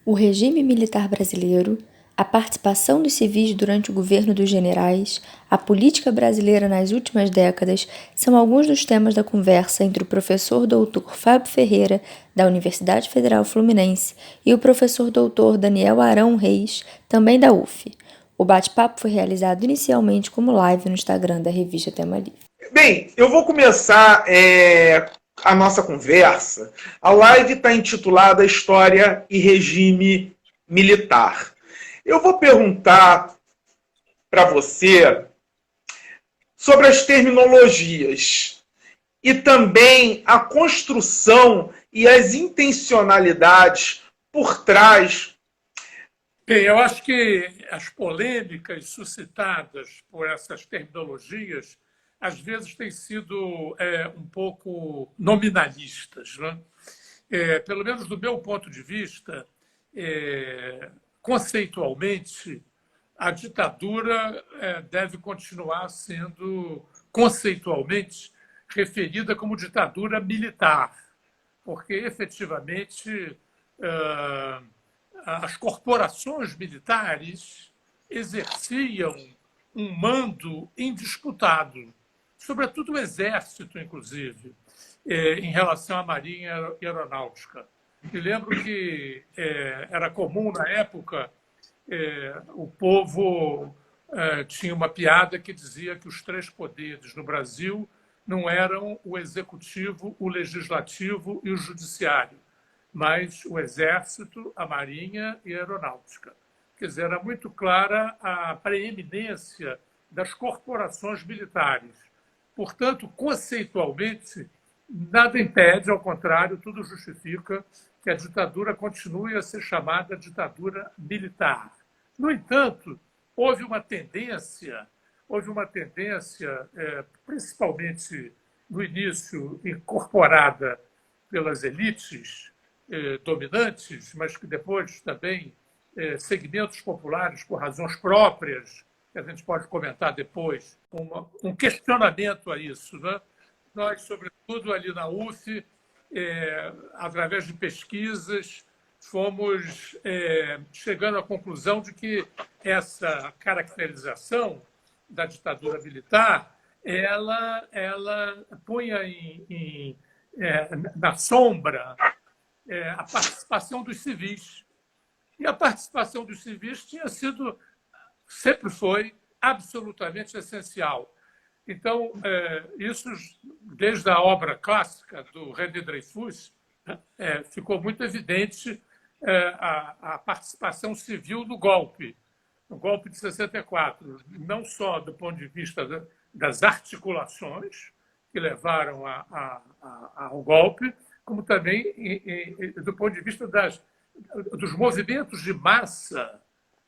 o regime militar brasileiro, a participação dos civis durante o governo dos generais, a política brasileira nas últimas décadas são alguns dos temas da conversa entre o professor doutor Fábio Ferreira, da Universidade Federal Fluminense, e o professor doutor Daniel Arão Reis, também da UF. O bate-papo foi realizado inicialmente como live no Instagram da revista Tema Livre. Bem, eu vou começar a nossa conversa. A live está intitulada História e Regime Militar. Eu vou perguntar para você sobre as terminologias e também a construção e as intencionalidades por trás. Bem, eu acho que as polêmicas suscitadas por essas terminologias às vezes têm sido um pouco nominalistas, né? Pelo menos do meu ponto de vista, conceitualmente, a ditadura deve continuar sendo, conceitualmente, referida como ditadura militar, porque, efetivamente, as corporações militares exerciam um mando indisputado, sobretudo o Exército, inclusive, em relação à Marinha e Aeronáutica. Me lembro que era comum, na época, o povo tinha uma piada que dizia que os três poderes no Brasil não eram o executivo, o legislativo e o judiciário, mas o Exército, a Marinha e a Aeronáutica. Quer dizer, era muito clara a preeminência das corporações militares. Portanto, conceitualmente, nada impede, ao contrário, tudo justifica que a ditadura continue a ser chamada ditadura militar. No entanto, houve uma tendência, principalmente no início, incorporada pelas elites dominantes, mas que depois também segmentos populares, por razões próprias, que a gente pode comentar depois, um questionamento a isso, né? Nós, sobretudo ali na UF, através de pesquisas, fomos chegando à conclusão de que essa caracterização da ditadura militar ela punha na sombra a participação dos civis. E a participação dos civis sempre foi absolutamente essencial. Então, isso, desde a obra clássica do René Dreyfus, ficou muito evidente a participação civil no golpe de 64, não só do ponto de vista das articulações que levaram ao golpe, como também do ponto de vista dos movimentos de massa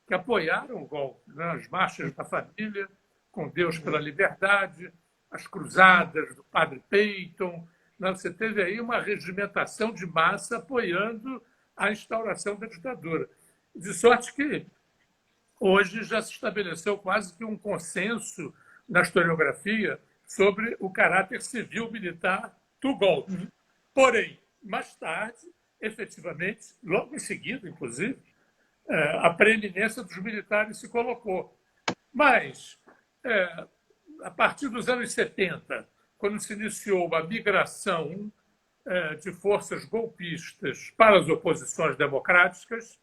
que apoiaram o golpe, né? As marchas da família, com Deus pela liberdade, as cruzadas do padre Peyton. Você teve aí uma regimentação de massa apoiando a instauração da ditadura. De sorte que hoje já se estabeleceu quase que um consenso na historiografia sobre o caráter civil-militar do golpe. Porém, mais tarde, efetivamente, logo em seguida, inclusive, a preeminência dos militares se colocou. Mas, a partir dos anos 70, quando se iniciou a migração de forças golpistas para as oposições democráticas,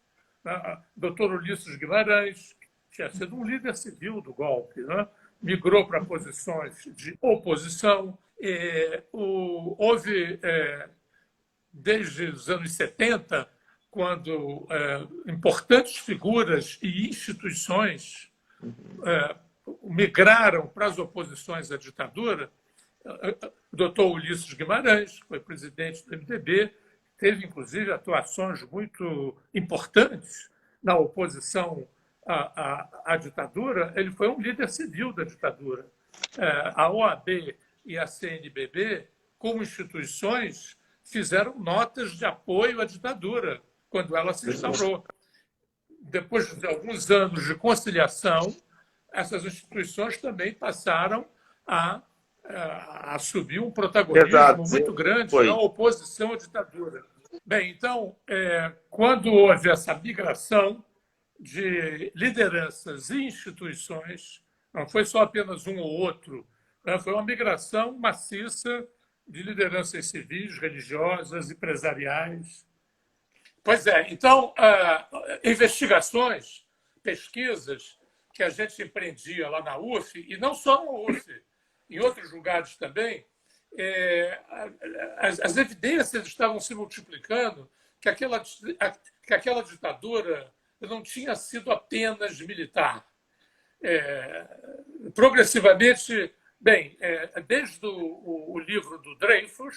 Dr. Ulisses Guimarães, que tinha sido um líder civil do golpe, né? Migrou para posições de oposição. Houve, desde os anos 70, quando importantes figuras e instituições migraram para as oposições à ditadura, o doutor Ulisses Guimarães, que foi presidente do MDB, teve, inclusive, atuações muito importantes na oposição à ditadura. Ele foi um líder civil da ditadura. A OAB e a CNBB, como instituições, fizeram notas de apoio à ditadura quando ela se instaurou. Depois de alguns anos de conciliação, essas instituições também passaram a assumir um protagonismo muito grande na oposição à ditadura. Bem, então, quando houve essa migração de lideranças e instituições, não foi só apenas um ou outro, né? Foi uma migração maciça de lideranças civis, religiosas, empresariais. Pois é, então, investigações, pesquisas que a gente empreendia lá na UF, e não só na UF, em outros lugares também, as evidências estavam se multiplicando que aquela ditadura não tinha sido apenas militar. Progressivamente, bem, desde o livro do Dreyfus,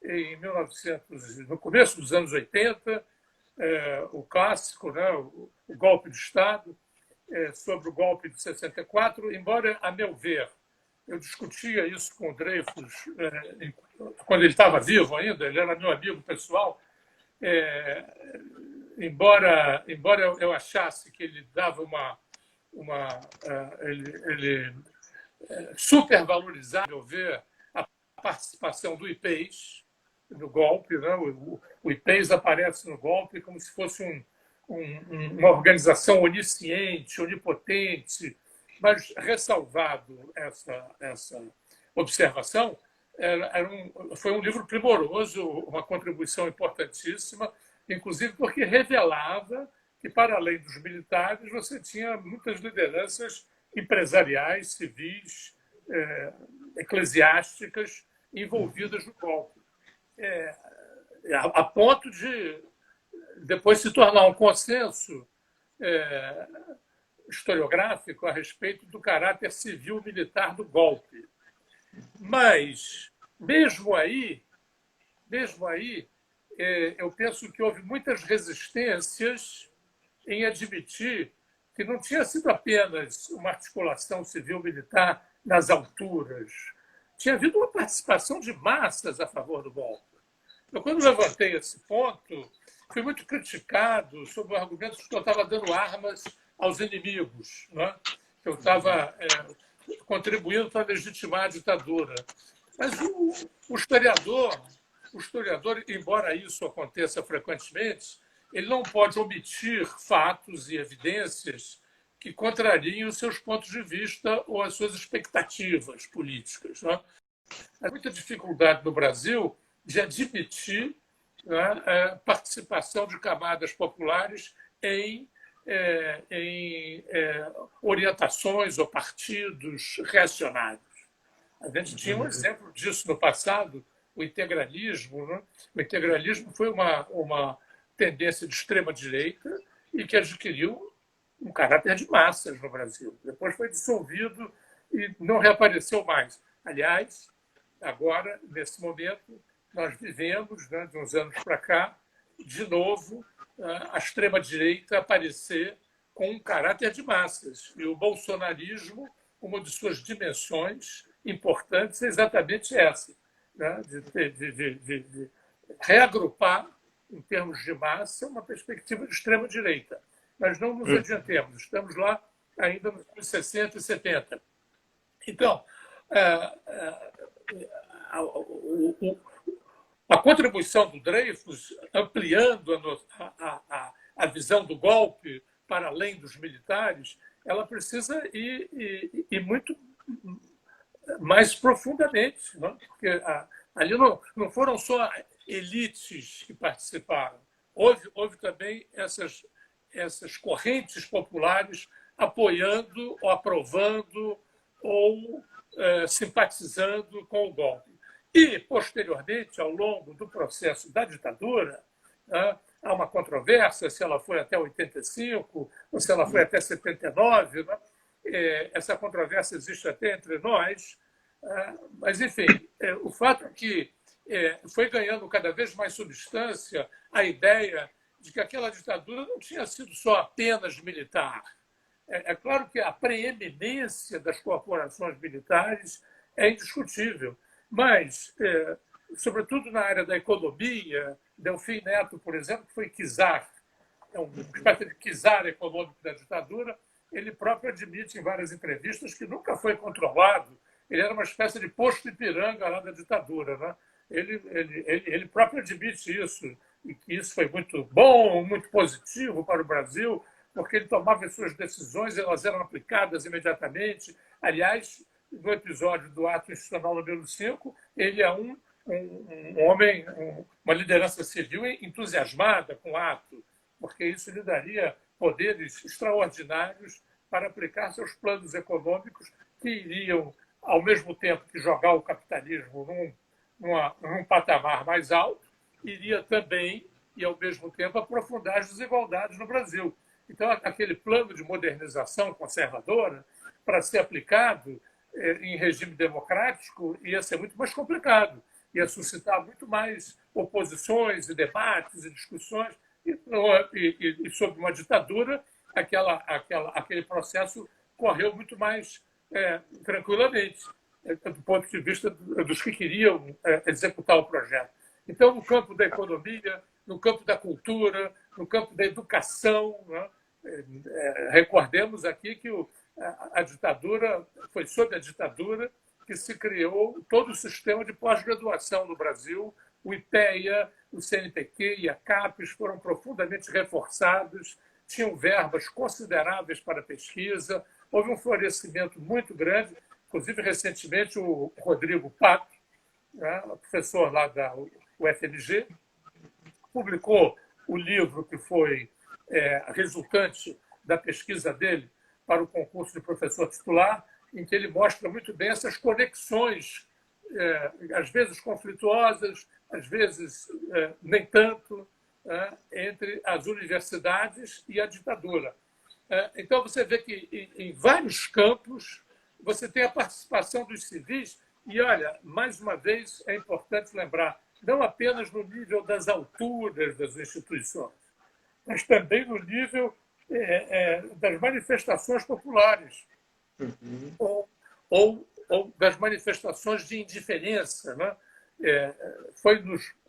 em 1900, no começo dos anos 80, o clássico, né, o golpe de Estado, sobre o golpe de 64, embora, a meu ver, eu discutia isso com o Dreyfus quando ele estava vivo ainda, ele era meu amigo pessoal, embora eu achasse que ele dava ele supervalorizava, ao ver, a participação do IPES no golpe, né? O IPES aparece no golpe como se fosse uma organização onisciente, onipotente, mas ressalvado essa observação, foi um livro primoroso, uma contribuição importantíssima, inclusive porque revelava que, para além dos militares, você tinha muitas lideranças empresariais, civis, eclesiásticas envolvidas no golpe, a ponto de depois se tornar um consenso historiográfico a respeito do caráter civil-militar do golpe. Mas, mesmo aí, eu penso que houve muitas resistências em admitir que não tinha sido apenas uma articulação civil-militar nas alturas. Tinha havido uma participação de massas a favor do golpe. Eu, quando levantei esse ponto, fui muito criticado sob o argumento de que eu estava dando armas aos inimigos, né? Que eu estava contribuindo para legitimar a ditadura. Mas o historiador, embora isso aconteça frequentemente, ele não pode omitir fatos e evidências que contrariem os seus pontos de vista ou as suas expectativas políticas, né? Há muita dificuldade no Brasil de admitir, né, a participação de camadas populares em orientações ou partidos reacionários. A gente tinha um exemplo disso no passado, o integralismo. Né? O integralismo foi uma tendência de extrema-direita e que adquiriu um caráter de massas no Brasil. Depois foi dissolvido e não reapareceu mais. Aliás, agora, nesse momento, nós vivemos, né, de uns anos para cá, de novo, a extrema-direita aparecer com um caráter de massas. E o bolsonarismo, uma de suas dimensões importantes, é exatamente essa, né, de reagrupar, em termos de massa, uma perspectiva de extrema-direita. Mas não nos adiantemos, estamos lá ainda nos anos 60 e 70. Então, a contribuição do Dreyfus, ampliando a visão do golpe para além dos militares, ela precisa ir muito mais profundamente, não? Porque ali não foram só elites que participaram, houve também essas correntes populares apoiando ou aprovando ou simpatizando com o golpe. E, posteriormente, ao longo do processo da ditadura, há uma controvérsia se ela foi até 85 ou se ela foi até 79. Né? Essa controvérsia existe até entre nós. Mas, enfim, o fato é que foi ganhando cada vez mais substância a ideia de que aquela ditadura não tinha sido só apenas militar. É claro que a preeminência das corporações militares é indiscutível, mas, sobretudo na área da economia, Delfim Neto, por exemplo, que foi czar, uma espécie de czar econômico da ditadura, ele próprio admite em várias entrevistas que nunca foi controlado, ele era uma espécie de posto Ipiranga lá da ditadura. Né? Ele próprio admite isso e que isso foi muito bom, muito positivo para o Brasil, porque ele tomava as suas decisões e elas eram aplicadas imediatamente. Aliás, no episódio do ato institucional número 5, ele é um homem, uma liderança civil entusiasmada com o ato, porque isso lhe daria poderes extraordinários para aplicar seus planos econômicos que iriam, ao mesmo tempo que jogar o capitalismo num patamar mais alto, iria também, e ao mesmo tempo, aprofundar as desigualdades no Brasil. Então, aquele plano de modernização conservadora, para ser aplicado em regime democrático, ia ser muito mais complicado, ia suscitar muito mais oposições e debates e discussões, e sob uma ditadura, aquele processo correu muito mais tranquilamente, do ponto de vista dos que queriam executar o projeto. Então, no campo da economia, no campo da cultura, no campo da educação, né? Recordemos aqui que a ditadura, foi sob a ditadura que se criou todo o sistema de pós-graduação no Brasil. O IPEA, o CNPq e a CAPES foram profundamente reforçados, tinham verbas consideráveis para pesquisa, houve um florescimento muito grande. Inclusive, recentemente, o Rodrigo Pato, né, professor lá da UFMG, publicou o livro que foi resultante da pesquisa dele para o concurso de professor titular, em que ele mostra muito bem essas conexões, às vezes conflituosas, às vezes nem tanto, entre as universidades e a ditadura. Então, você vê que em vários campos você tem a participação dos civis e, olha, mais uma vez, é importante lembrar, não apenas no nível das alturas das instituições, mas também no nível das manifestações populares, ou das manifestações de indiferença. Né?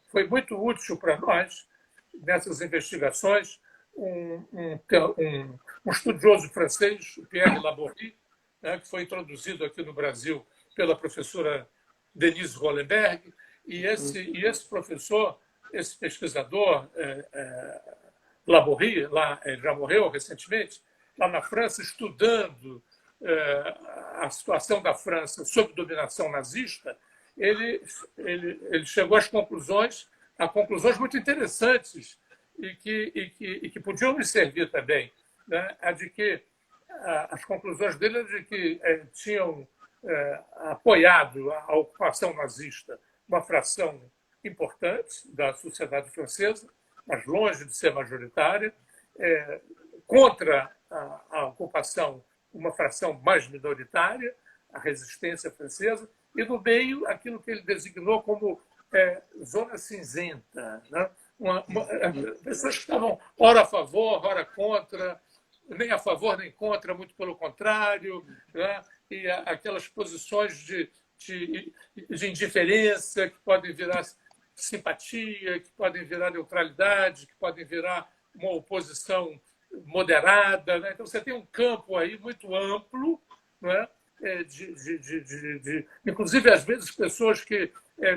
Foi muito útil para nós, nessas investigações, um estudioso francês, Pierre Laborie, né, que foi introduzido aqui no Brasil pela professora Denise Rollenberg, e esse professor, esse pesquisador, Laborie, já morreu recentemente, lá na França, estudando a situação da França sob dominação nazista, ele chegou a conclusões muito interessantes e que podiam nos servir também. Né? As conclusões dele eram de que tinham apoiado a ocupação nazista uma fração importante da sociedade francesa, mas longe de ser majoritária, contra a ocupação uma fração mais minoritária, a resistência francesa, e no meio aquilo que ele designou como zona cinzenta, né? Pessoas que estavam ora a favor, ora contra, nem a favor nem contra, muito pelo contrário, né? E aquelas posições de indiferença que podem virar simpatia, que podem virar neutralidade, que podem virar uma oposição moderada. Né? Então, você tem um campo aí muito amplo, né? Inclusive, às vezes, pessoas que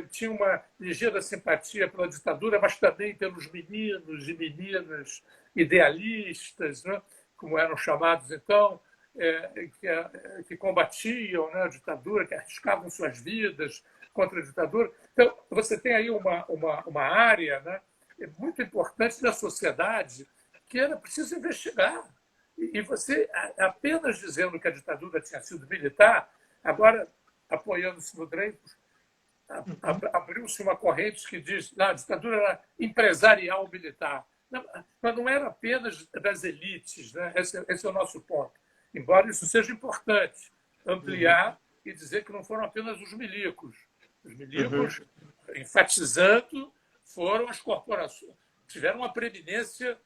tinham uma ligeira simpatia pela ditadura, mas também pelos meninos e meninas idealistas, né? Como eram chamados então, que combatiam, né, a ditadura, que arriscavam suas vidas contra a ditadura. Então, você tem aí uma área, né, muito importante da sociedade que era preciso investigar. E você, apenas dizendo que a ditadura tinha sido militar, agora, apoiando-se no Dreyfus, abriu-se uma corrente que diz que a ditadura era empresarial militar. Mas não era apenas das elites, né? Esse é o nosso ponto. Embora isso seja importante, ampliar e dizer que não foram apenas os milicos. Os milicos, enfatizando, foram as corporações, tiveram uma preeminência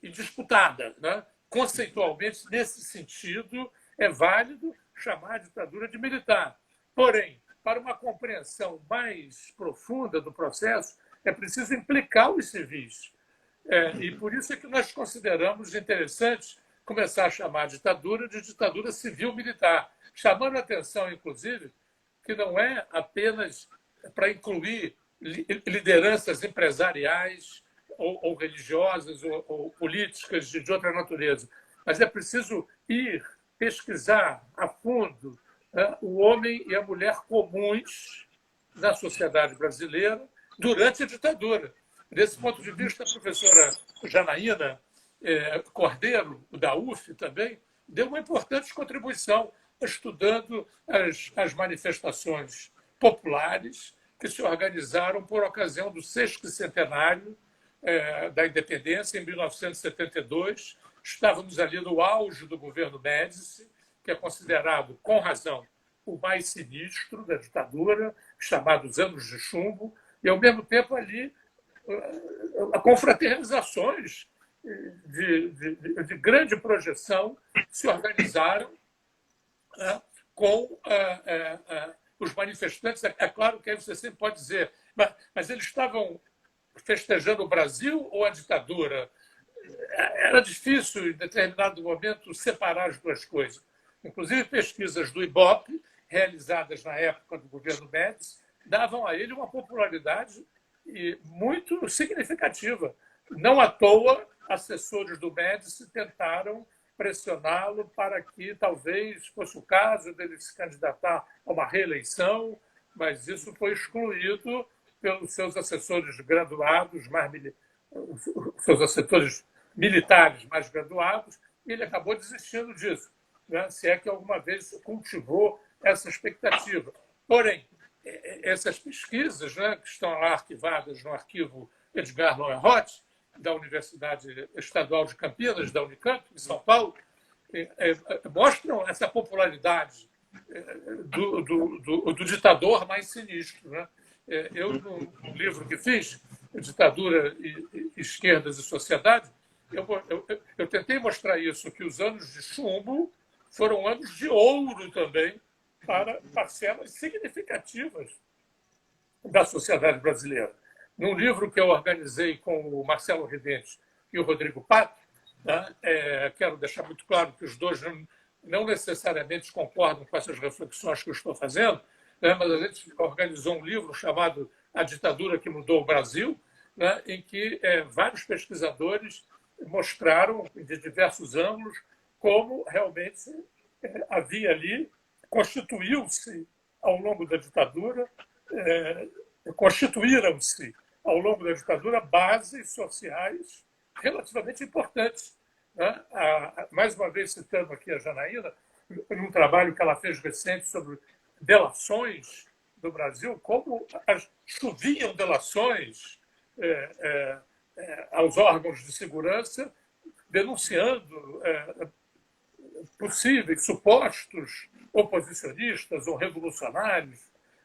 indisputada. Né? Conceitualmente, nesse sentido, é válido chamar a ditadura de militar. Porém, para uma compreensão mais profunda do processo, é preciso implicar os civis. E por isso é que nós consideramos interessante começar a chamar a ditadura de ditadura civil-militar, chamando a atenção, inclusive, que não é apenas para incluir lideranças empresariais ou religiosas ou políticas de outra natureza. Mas é preciso ir pesquisar a fundo, né, o homem e a mulher comuns na sociedade brasileira durante a ditadura. Desse ponto de vista, a professora Janaína Cordeiro, da UF também, deu uma importante contribuição estudando as manifestações populares que se organizaram por ocasião do 60º da independência, em 1972. Estávamos ali no auge do governo Médici, que é considerado, com razão, o mais sinistro da ditadura, chamado os Anos de Chumbo, e, ao mesmo tempo, ali, confraternizações de grande projeção se organizaram com os manifestantes. É claro que aí você sempre pode dizer, mas eles estavam festejando o Brasil ou a ditadura? Era difícil, em determinado momento, separar as duas coisas. Inclusive, pesquisas do IBOP, realizadas na época do governo Médici, davam a ele uma popularidade muito significativa. Não à toa, assessores do Médici tentaram pressioná-lo para que talvez fosse o caso dele se candidatar a uma reeleição, mas isso foi excluído pelos seus assessores graduados, seus assessores militares mais graduados, e ele acabou desistindo disso, né? Se é que alguma vez cultivou essa expectativa. Porém, essas pesquisas, né, que estão lá arquivadas no arquivo Edgar Lowenroth, da Universidade Estadual de Campinas, da Unicamp, em São Paulo, mostram essa popularidade do ditador mais sinistro, né? Eu, no livro que fiz, Ditadura, Esquerdas e Sociedade, eu tentei mostrar isso, que os anos de chumbo foram anos de ouro também para parcelas significativas da sociedade brasileira. Num livro que eu organizei com o Marcelo Ridente e o Rodrigo Pato, né, quero deixar muito claro que os dois não necessariamente concordam com essas reflexões que eu estou fazendo, né, mas a gente organizou um livro chamado A Ditadura que Mudou o Brasil, né, em que vários pesquisadores mostraram, de diversos ângulos, como realmente havia ali, constituiu-se ao longo da ditadura, constituíram-se ao longo da ditadura bases sociais relativamente importantes, né? Mais uma vez citando aqui a Janaína, num trabalho que ela fez recente sobre delações do Brasil, como choviam delações aos órgãos de segurança, denunciando possíveis, supostos oposicionistas ou revolucionários,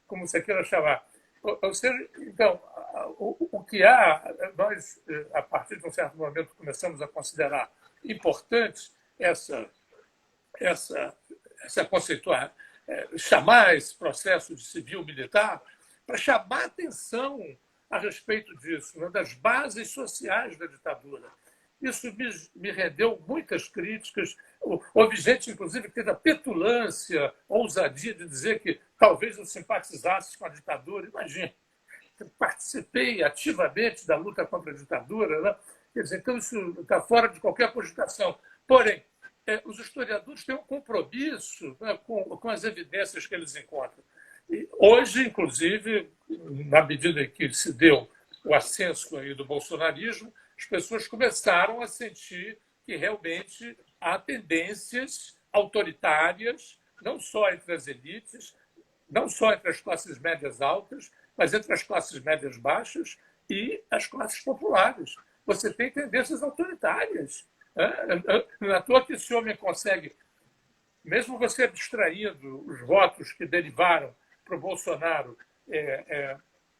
como você queira chamar. Ou seja, então, o que nós, a partir de um certo momento, começamos a considerar importante conceituar, chamar esse processo de civil-militar para chamar atenção a respeito disso, né, das bases sociais da ditadura. Isso me rendeu muitas críticas. Houve gente, inclusive, que teve a petulância, a ousadia de dizer que talvez eu simpatizasse com a ditadura. Imagina, participei ativamente da luta contra a ditadura, né? Quer dizer, então isso está fora de qualquer cogitação. Porém, os historiadores têm um compromisso, né, com as evidências que eles encontram. E hoje, inclusive, na medida em que se deu o ascenso aí do bolsonarismo, as pessoas começaram a sentir que realmente há tendências autoritárias, não só entre as elites, não só entre as classes médias altas, mas entre as classes médias baixas e as classes populares. Você tem tendências autoritárias. Não é à toa que esse homem consegue, mesmo você abstraindo os votos que derivaram para o Bolsonaro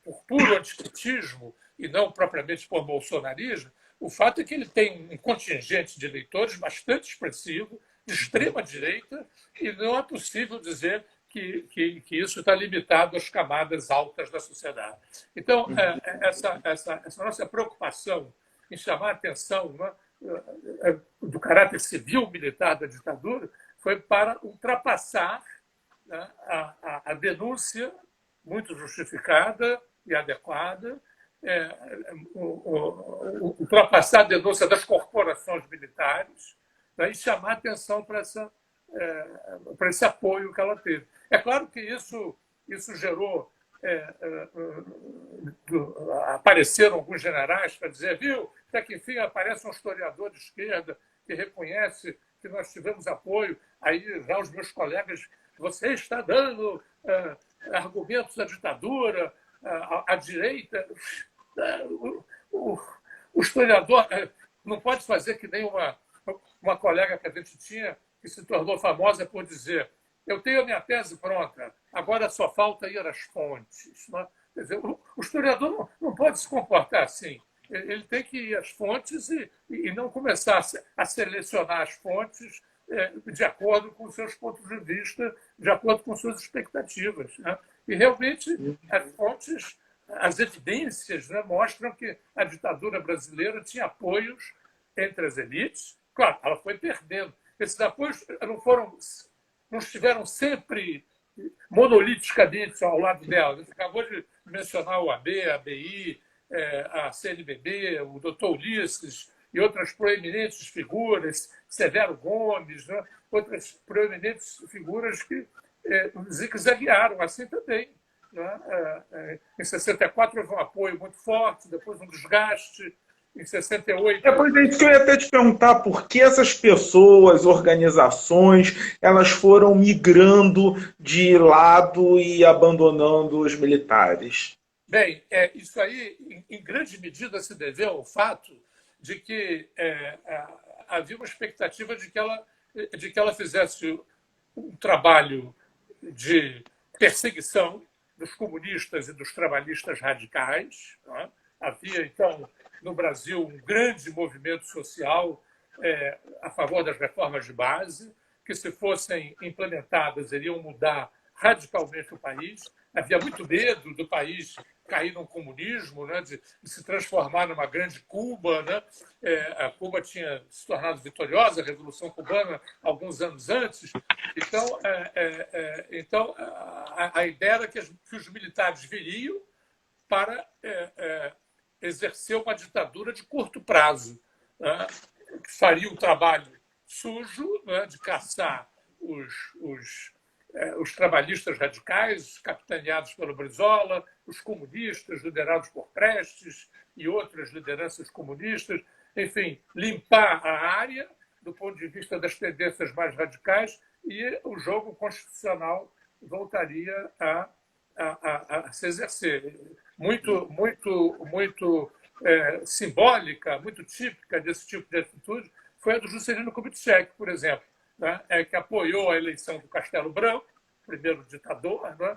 por puro antipetismo e não propriamente por bolsonarismo, o fato é que ele tem um contingente de eleitores bastante expressivo, de extrema-direita, e não é possível dizer que isso está limitado às camadas altas da sociedade. Então, essa nossa preocupação em chamar a atenção, né, do caráter civil-militar da ditadura foi para ultrapassar, né, a denúncia muito justificada e adequada, ultrapassar a denúncia das corporações militares, né, e chamar atenção para esse apoio que ela teve. É claro que isso gerou... apareceram alguns generais para dizer, viu, até que enfim aparece um historiador de esquerda que reconhece que nós tivemos apoio. Aí já os meus colegas, você está dando argumentos da ditadura, à direita. O historiador não pode fazer que nem uma colega que a gente tinha, que se tornou famosa por dizer: eu tenho a minha tese pronta, agora só falta ir às fontes. Quer dizer, o historiador não pode se comportar assim. Ele tem que ir às fontes e não começar a selecionar as fontes de acordo com seus pontos de vista, de acordo com suas expectativas. Né? E, realmente, as fontes, as evidências, né, mostram que a ditadura brasileira tinha apoios entre as elites. Claro, ela foi perdendo. Esses apoios não estiveram sempre monoliticamente ao lado dela. Você acabou de mencionar o AB, a ABI, a CNBB, o doutor Ulisses e outras proeminentes figuras, Severo Gomes, né? Outras proeminentes figuras que zigue-zaguearam assim também. Né? Em 64 houve um apoio muito forte, depois um desgaste. Em 68... Pois é isso que eu ia até te perguntar, por que essas pessoas, organizações, elas foram migrando de lado e abandonando os militares? Bem, isso aí, em grande medida, se deveu ao fato de que havia uma expectativa de que ela fizesse um trabalho de perseguição dos comunistas e dos trabalhistas radicais. Né? Havia, então, no Brasil, um grande movimento social a favor das reformas de base, que, se fossem implementadas, iriam mudar radicalmente o país. Havia muito medo do país cair no comunismo, né, de se transformar numa grande Cuba. Né? A Cuba tinha se tornado vitoriosa, a Revolução Cubana, alguns anos antes. Então, a ideia era que os militares viriam para exercer uma ditadura de curto prazo, né, que faria um trabalho sujo, né, de caçar os trabalhistas radicais, capitaneados pelo Brizola, os comunistas, liderados por Prestes e outras lideranças comunistas, enfim, limpar a área do ponto de vista das tendências mais radicais, e o jogo constitucional voltaria a se exercer. Muito simbólica, muito típica desse tipo de atitude foi a do Juscelino Kubitschek, por exemplo, né, que apoiou a eleição do Castelo Branco, primeiro ditador, né,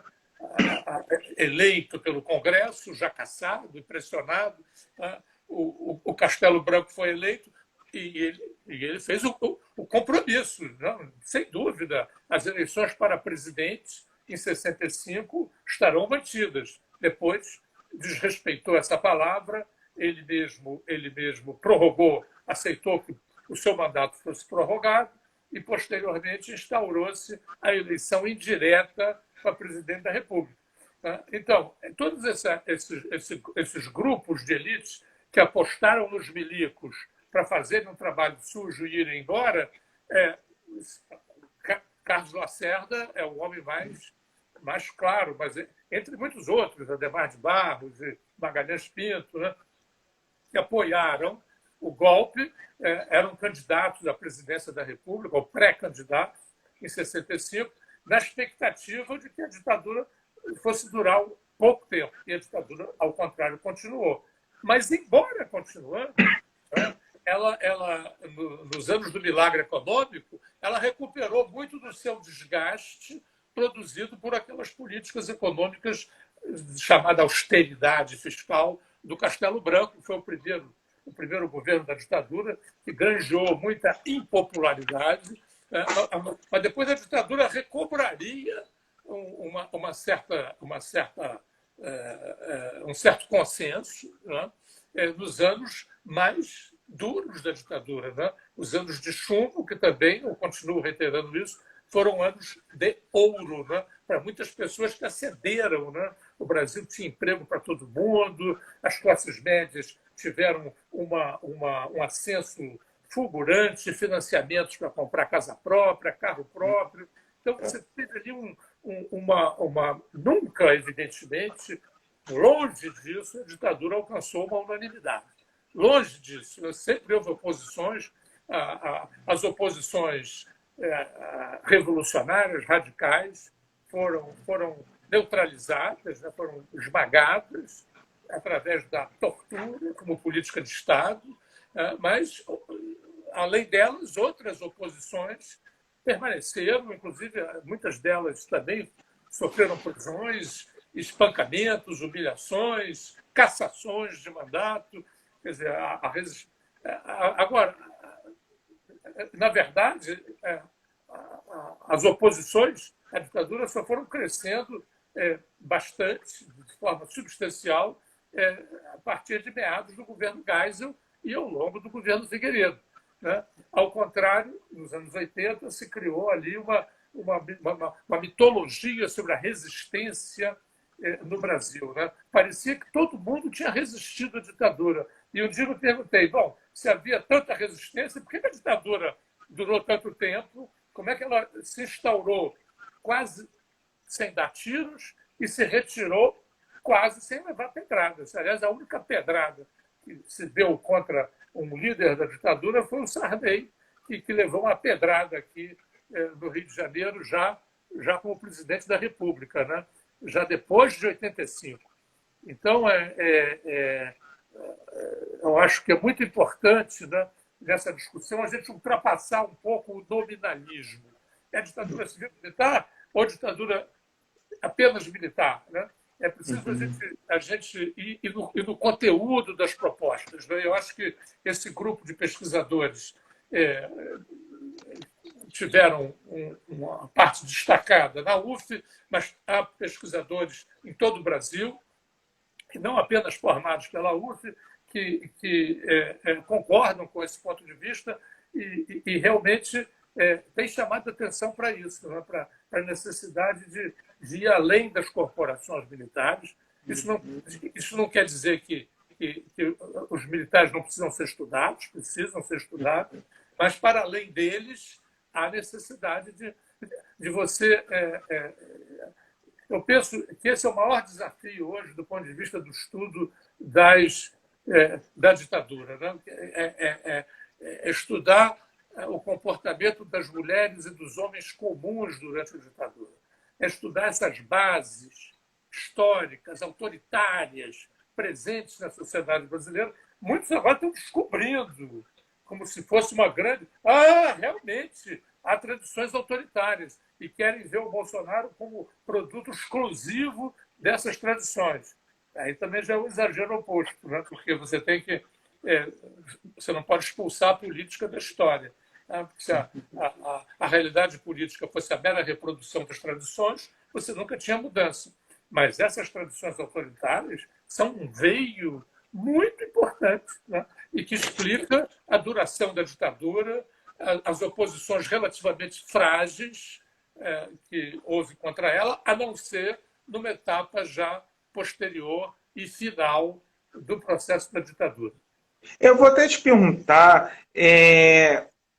eleito pelo Congresso, já caçado, impressionado. Né, o Castelo Branco foi eleito e ele fez o compromisso, né, sem dúvida. As eleições para presidente em 65 estarão mantidas. Depois desrespeitou essa palavra, ele mesmo prorrogou, aceitou que o seu mandato fosse prorrogado e, posteriormente, instaurou-se a eleição indireta para presidente da República. Então, todos esses grupos de elites que apostaram nos milicos para fazerem um trabalho sujo e irem embora, Carlos Lacerda é o homem mais claro, mas entre muitos outros, Adhemar de Barros e Magalhães Pinto, né, que apoiaram o golpe, eram candidatos à presidência da República, ou pré-candidatos, em 65, na expectativa de que a ditadura fosse durar pouco tempo. E a ditadura, ao contrário, continuou. Mas, embora continuando, né, ela, nos anos do milagre econômico, ela recuperou muito do seu desgaste produzido por aquelas políticas econômicas chamada austeridade fiscal do Castelo Branco, que foi o primeiro governo da ditadura, que granjeou muita impopularidade, mas depois a ditadura recobraria um certo consenso, né, nos anos mais duros da ditadura, né? Os anos de chumbo, que também, eu continuo reiterando isso, foram anos de ouro, né, para muitas pessoas que acederam, né, o Brasil tinha emprego para todo mundo, as classes médias tiveram um ascenso fulgurante, financiamentos para comprar casa própria, carro próprio. Então, você teve ali nunca, evidentemente, longe disso, a ditadura alcançou uma unanimidade. Longe disso. Sempre houve oposições, as oposições revolucionárias, radicais, foram neutralizadas, né, foram esmagadas através da tortura como política de Estado, mas, além delas, outras oposições permaneceram, inclusive muitas delas também sofreram prisões, espancamentos, humilhações, cassações de mandato. Quer dizer, agora, na verdade, as oposições à ditadura só foram crescendo bastante, de forma substancial, a partir de meados do governo Geisel e ao longo do governo Figueiredo. Né? Ao contrário, nos anos 80, se criou ali uma mitologia sobre a resistência no Brasil. Né? Parecia que todo mundo tinha resistido à ditadura. E um dia eu me perguntei, bom, se havia tanta resistência, por que a ditadura durou tanto tempo? Como é que ela se instaurou quase sem dar tiros e se retirou quase sem levar pedradas? Aliás, a única pedrada que se deu contra um líder da ditadura foi o Sarney, que levou uma pedrada aqui no Rio de Janeiro, já como presidente da República, né? Já depois de 85. Então, eu acho que é muito importante, né, nessa discussão a gente ultrapassar um pouco o nominalismo. É ditadura civil-militar ou ditadura apenas militar? Né? É preciso a gente ir no conteúdo das propostas. Né? Eu acho que esse grupo de pesquisadores tiveram uma parte destacada na UF, mas há pesquisadores em todo o Brasil, e não apenas formados pela UF, que concordam com esse ponto de vista e realmente têm chamado a atenção para isso, né? Para a necessidade de ir além das corporações militares. Isso não quer dizer que os militares não precisam ser estudados, mas para além deles há necessidade de você... Eu penso que esse é o maior desafio hoje do ponto de vista do estudo da ditadura, né? Estudar o comportamento das mulheres e dos homens comuns durante a ditadura. É estudar essas bases históricas, autoritárias, presentes na sociedade brasileira. Muitos agora estão descobrindo, como se fosse uma grande... realmente, há tradições autoritárias e querem ver o Bolsonaro como produto exclusivo dessas tradições. Aí também já é um exagero oposto, né? Porque você tem que... você não pode expulsar a política da história. Né? Se a realidade política fosse a mera reprodução das tradições, você nunca tinha mudança. Mas essas tradições autoritárias são um veio muito importante, né? E que explica a duração da ditadura, as oposições relativamente frágeis que houve contra ela, a não ser numa etapa já posterior e final do processo da ditadura. Eu vou até te perguntar,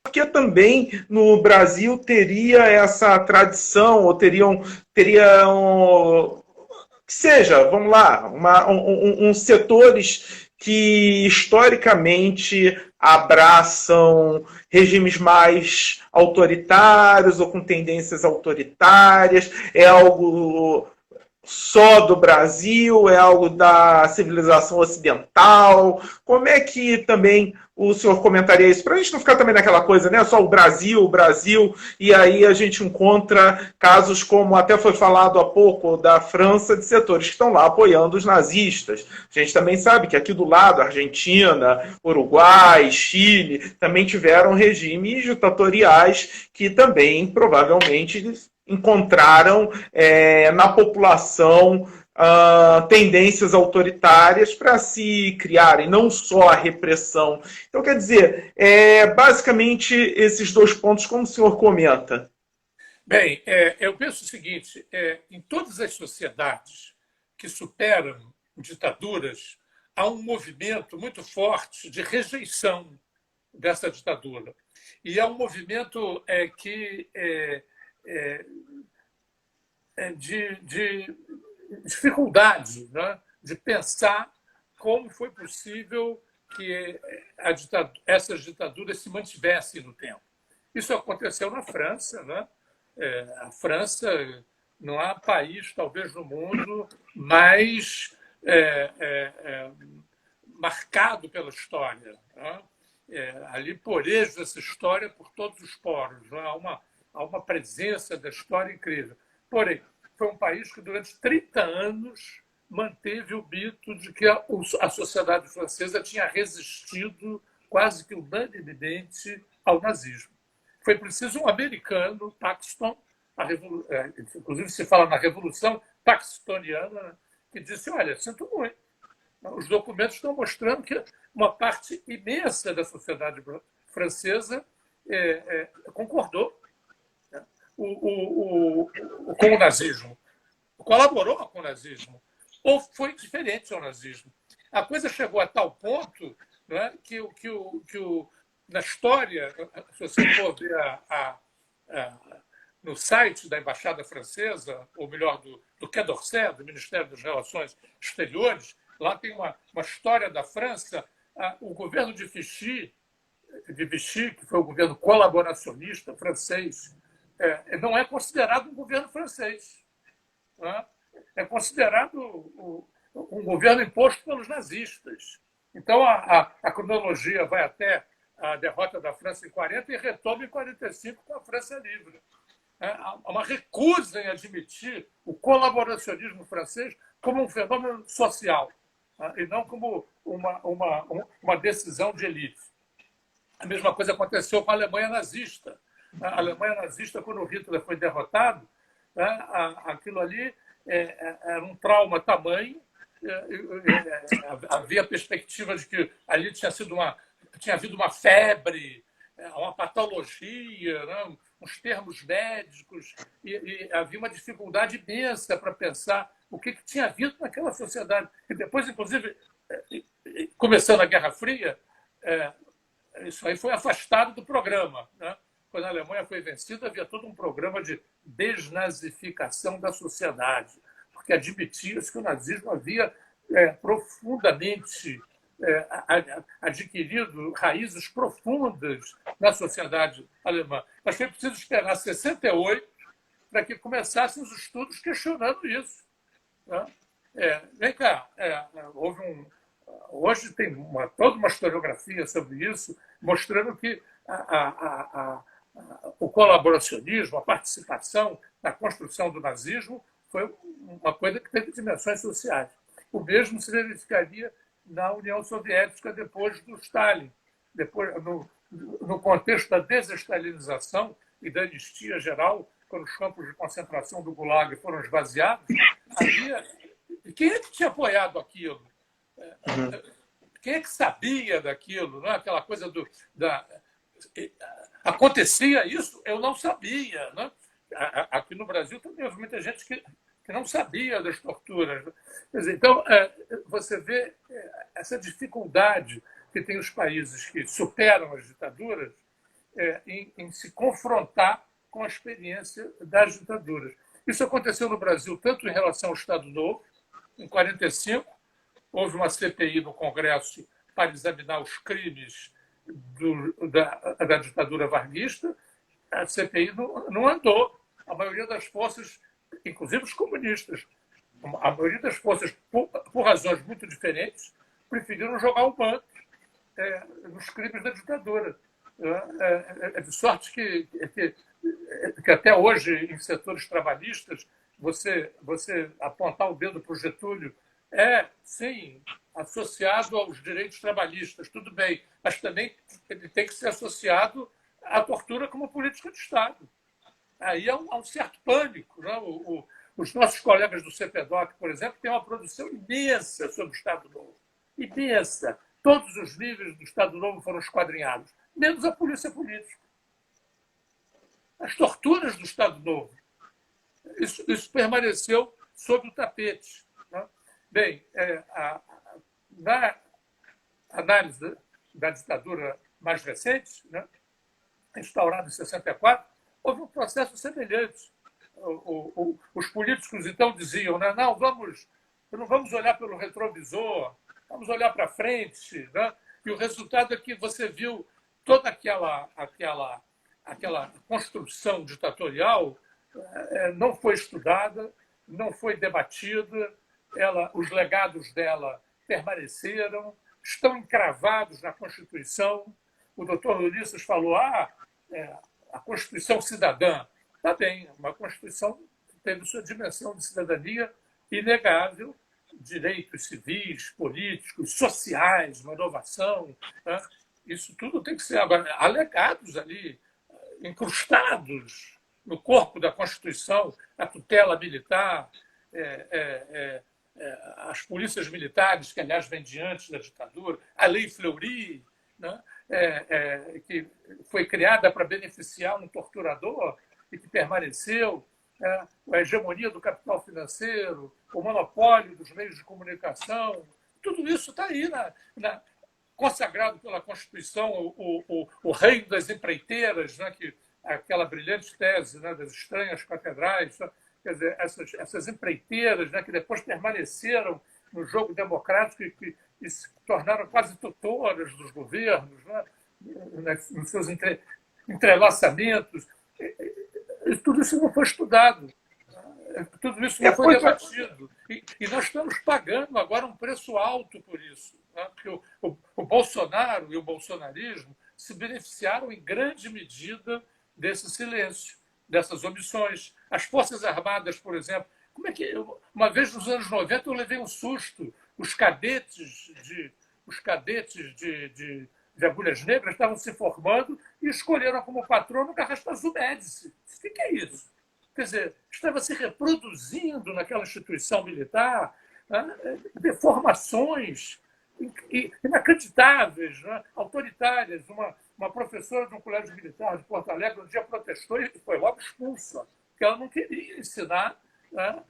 porque também no Brasil teria essa tradição, ou teria que seja, vamos lá, setores que historicamente abraçam regimes mais autoritários ou com tendências autoritárias. É algo só do Brasil? É algo da civilização ocidental? Como é que também o senhor comentaria isso? Para a gente não ficar também naquela coisa, né? Só o Brasil, e aí a gente encontra casos como até foi falado há pouco da França, de setores que estão lá apoiando os nazistas. A gente também sabe que aqui do lado, Argentina, Uruguai, Chile, também tiveram regimes ditatoriais que também provavelmente encontraram na população tendências autoritárias para se criarem, não só a repressão. Então, quer dizer, basicamente esses dois pontos, como o senhor comenta. Bem, eu penso o seguinte, em todas as sociedades que superam ditaduras, há um movimento muito forte de rejeição dessa ditadura. E é um movimento de dificuldade, né, de pensar como foi possível que essas ditaduras se mantivessem no tempo. Isso aconteceu na França. Né? A França não há país, talvez, no mundo mais marcado pela história. Né? Ali poreja essa história por todos os poros. Né? Há uma presença da história incrível. Porém, foi um país que, durante 30 anos, manteve o mito de que a sociedade francesa tinha resistido quase que unanimemente ao nazismo. Foi preciso um americano, Paxton, inclusive se fala na Revolução Paxtoniana, né, que disse: olha, sinto muito, os documentos estão mostrando que uma parte imensa da sociedade francesa concordou, né, com o nazismo, colaborou com o nazismo, ou foi diferente ao nazismo. A coisa chegou a tal ponto, né, que na história, se você for ver no site da Embaixada Francesa, ou melhor, do Quai d'Orsay, do Ministério das Relações Exteriores, lá tem uma história da França. O governo de Vichy, que foi o governo colaboracionista francês, não é considerado um governo francês. Né? É considerado um governo imposto pelos nazistas. Então, a cronologia vai até a derrota da França em 40 e retoma em 45 com a França livre. Há uma recusa em admitir o colaboracionismo francês como um fenômeno social, e não como uma decisão de elite. A mesma coisa aconteceu com a Alemanha nazista. A Alemanha nazista, quando o Hitler foi derrotado, aquilo ali era um trauma tamanho. Havia a perspectiva de que ali tinha havido uma febre, uma patologia, né? Uns termos médicos, e havia uma dificuldade imensa para pensar o que tinha havido naquela sociedade. E depois, inclusive, começando a Guerra Fria, isso aí foi afastado do programa. Né? Quando a Alemanha foi vencida, havia todo um programa de desnazificação da sociedade, porque admitia-se que o nazismo havia profundamente adquirido raízes profundas na sociedade alemã. Mas foi preciso esperar 68 para que começassem os estudos questionando isso. Né? Vem cá, hoje tem toda uma historiografia sobre isso, mostrando que o colaboracionismo, a participação na construção do nazismo foi uma coisa que teve dimensões sociais. O mesmo se verificaria na União Soviética depois do Stalin. Depois, no contexto da desestalinização e da anistia geral, quando os campos de concentração do Gulag foram esvaziados, quem é que tinha apoiado aquilo? Quem é que sabia daquilo? Não é? Aquela coisa acontecia isso, eu não sabia. Né? Aqui no Brasil também houve muita gente que não sabia das torturas. Quer dizer, então, você vê essa dificuldade que tem os países que superam as ditaduras em se confrontar com a experiência das ditaduras. Isso aconteceu no Brasil tanto em relação ao Estado Novo. Em 1945, houve uma CPI no Congresso para examinar os crimes da ditadura varguista. A CPI não andou. A maioria das forças, inclusive os comunistas, a maioria das forças, por razões muito diferentes, preferiram jogar o manto nos crimes da ditadura. De sorte que até hoje, em setores trabalhistas, você apontar o dedo para o Getúlio sim, associado aos direitos trabalhistas, tudo bem, mas também ele tem que ser associado à tortura como política de Estado. Aí há um certo pânico. Né? Os nossos colegas do CPDOC, por exemplo, têm uma produção imensa sobre o Estado Novo. Imensa. Todos os livros do Estado Novo foram esquadrinhados, menos a polícia política. As torturas do Estado Novo. Isso permaneceu sob o tapete. Né? Bem, na análise da ditadura mais recente, né, instaurada em 64, houve um processo semelhante. Os políticos, então, diziam, né, não vamos olhar pelo retrovisor, vamos olhar para frente. Né? E o resultado é que você viu toda aquela construção ditatorial não foi estudada, não foi debatida, os legados dela permaneceram, estão encravados na Constituição. O doutor Ulisses falou, a Constituição cidadã. Está bem, uma Constituição que teve sua dimensão de cidadania inegável, direitos civis, políticos, sociais, uma inovação. Né? Isso tudo tem que ser agora alegados ali, incrustados no corpo da Constituição, a tutela militar, as polícias militares, que, aliás, vem de antes da ditadura, a Lei Fleury, né? Que foi criada para beneficiar um torturador e que permaneceu, a hegemonia do capital financeiro, o monopólio dos meios de comunicação, tudo isso está aí, consagrado pela Constituição, o reino das empreiteiras, né, que aquela brilhante tese, né, das estranhas catedrais, quer dizer, essas empreiteiras, né, que depois permaneceram no jogo democrático e se tornaram quase tutoras dos governos, né, nos seus entrelaçamentos. Tudo isso não foi estudado, tudo isso não foi debatido. E nós estamos pagando agora um preço alto por isso. Né? Porque o Bolsonaro e o bolsonarismo se beneficiaram em grande medida desse silêncio, dessas omissões. As Forças Armadas, por exemplo, como é que uma vez nos anos 90 eu levei um susto. Os cadetes de Agulhas Negras estavam se formando e escolheram como patrono o Carraspazu Médici. O que é isso? Quer dizer, estava se reproduzindo naquela instituição militar, né, deformações inacreditáveis, né, autoritárias. Uma professora de um colégio militar de Porto Alegre um dia protestou e foi logo expulsa, porque ela não queria ensinar, né,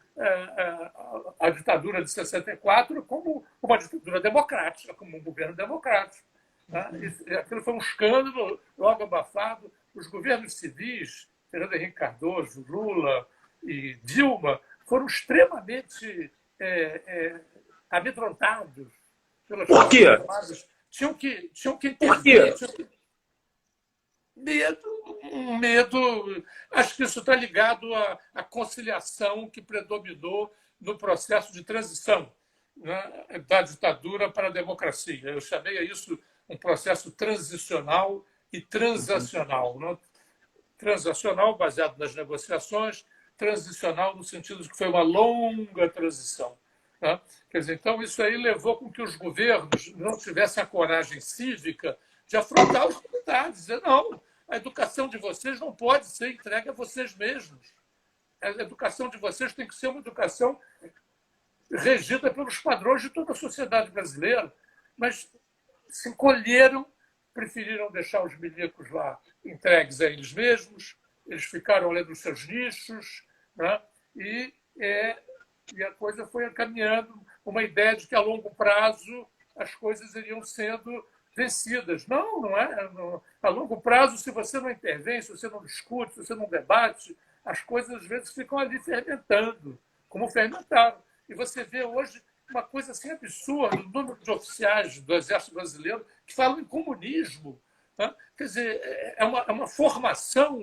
a ditadura de 64 como uma ditadura democrática, como um governo democrático. Né? Aquilo foi um escândalo logo abafado. Os governos civis, Fernando Henrique Cardoso, Lula e Dilma, foram extremamente amedrontados pelas Forças Armadas. Tinham que entender. Medo. Acho que isso está ligado à conciliação que predominou no processo de transição, né, da ditadura para a democracia. Eu chamei a isso um processo transicional e transacional. Né? Transacional, baseado nas negociações, transicional no sentido de que foi uma longa transição. Né? Quer dizer, então, isso aí levou com que os governos não tivessem a coragem cívica de afrontar os militares, dizer, não, a educação de vocês não pode ser entregue a vocês mesmos. A educação de vocês tem que ser uma educação regida pelos padrões de toda a sociedade brasileira. Mas se encolheram, preferiram deixar os milicos lá entregues a eles mesmos, eles ficaram lendo os seus nichos, né? E a coisa foi caminhando uma ideia de que a longo prazo as coisas iriam sendo vencidas. Não é. A longo prazo, se você não intervém, se você não discute, se você não debate, as coisas às vezes ficam ali fermentando, como fermentaram. E você vê hoje uma coisa assim absurda, o número de oficiais do Exército Brasileiro que falam em comunismo. Né? Quer dizer, é uma formação